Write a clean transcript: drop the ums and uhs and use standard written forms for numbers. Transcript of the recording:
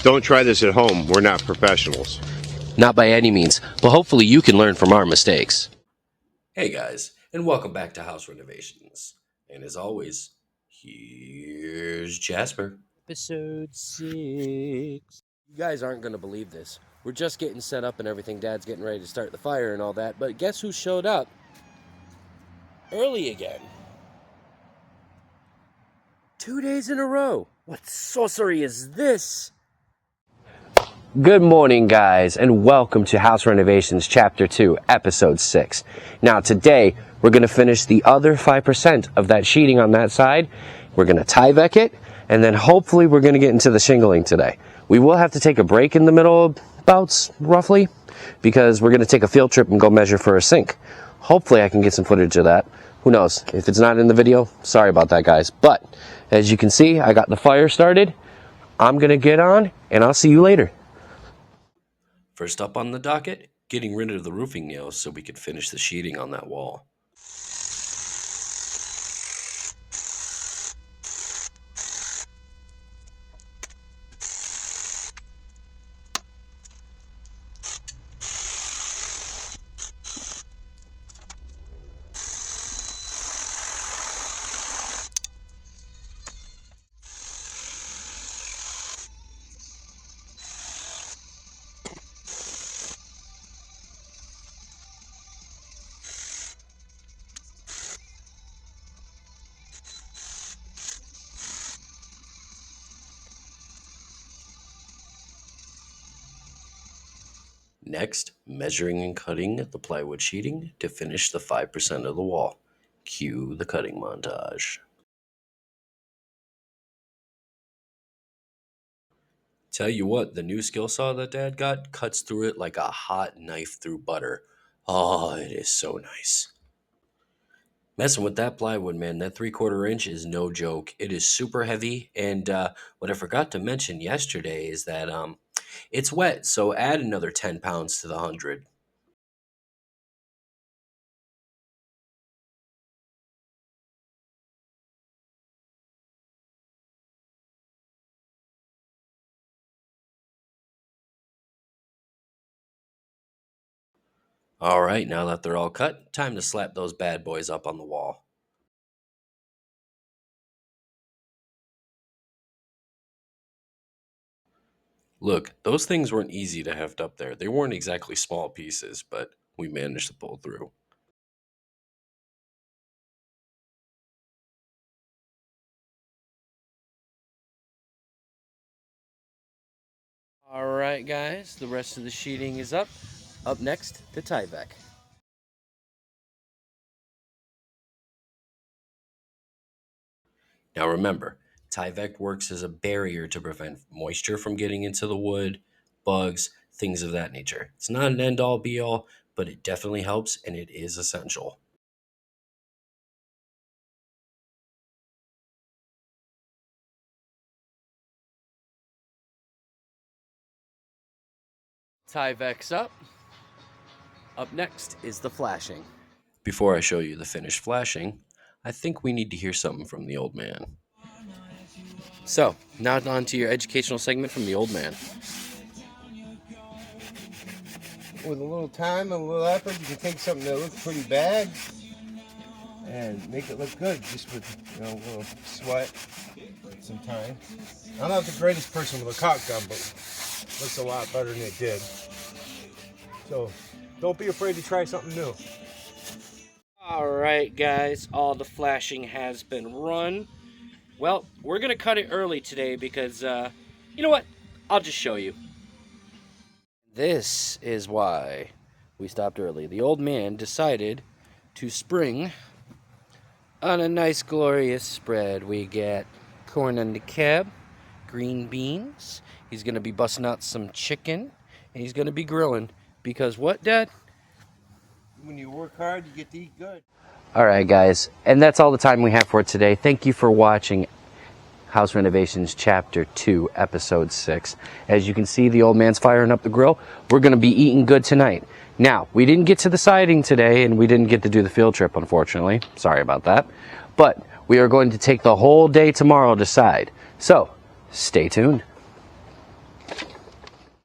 Don't try this at home. We're not professionals. Not by any means, but hopefully you can learn from our mistakes. Hey guys, and welcome back to House Renovations. And as always, here's Jasper. Episode 6. You guys aren't going to believe this. We're just getting set up and everything. Dad's getting ready to start the fire and all that. But guess who showed up early again? 2 days in a row. What sorcery is this? Good morning, guys, and welcome to House Renovations Chapter 2, Episode 6. Now, today, we're going to finish the other 5% of that sheeting on that side. We're going to Tyvek it, and then hopefully we're going to get into the shingling today. We will have to take a break in the middle of bouts, roughly, because we're going to take a field trip and go measure for a sink. Hopefully I can get some footage of that. Who knows? If it's not in the video, sorry about that, guys. But, as you can see, I got the fire started. I'm going to get on, and I'll see you later. First up on the docket, getting rid of the roofing nails so we could finish the sheeting on that wall. Next, measuring and cutting the plywood sheeting to finish the 5% of the wall. Cue the cutting montage. Tell you what, the new skill saw that Dad got cuts through it like a hot knife through butter. Oh, it is so nice. Messing with that plywood, man, that 3/4 inch is no joke. It is super heavy, and what I forgot to mention yesterday is that it's wet, so add another 10 pounds to the 100. All right, now that they're all cut, time to slap those bad boys up on the wall. Look, those things weren't easy to heft up there. They weren't exactly small pieces, but we managed to pull through. All right, guys, the rest of the sheeting is up. Up next, the Tyvek. Now remember, Tyvek works as a barrier to prevent moisture from getting into the wood, bugs, things of that nature. It's not an end-all be-all, but it definitely helps and it is essential. Tyvek's up. Up next is the flashing. Before I show you the finished flashing, I think we need to hear something from the old man. So, now on to your educational segment from the old man. With a little time and a little effort, you can take something that looks pretty bad and make it look good, just with a little sweat and some time. I'm not the greatest person with a caulk gun, but it looks a lot better than it did. So don't be afraid to try something new. Alright, guys, all the flashing has been run. Well, we're going to cut it early today because, you know what? I'll just show you. This is why we stopped early. The old man decided to spring on a nice, glorious spread. We get corn on the cob, green beans. He's going to be busting out some chicken, and he's going to be grilling. Because what, Dad? When you work hard, you get to eat good. Alright, guys, and that's all the time we have for today. Thank you for watching House Renovations Chapter 2, Episode 6. As you can see, the old man's firing up the grill. We're going to be eating good tonight. Now, we didn't get to the siding today, and we didn't get to do the field trip, unfortunately. Sorry about that. But we are going to take the whole day tomorrow to decide. So, stay tuned.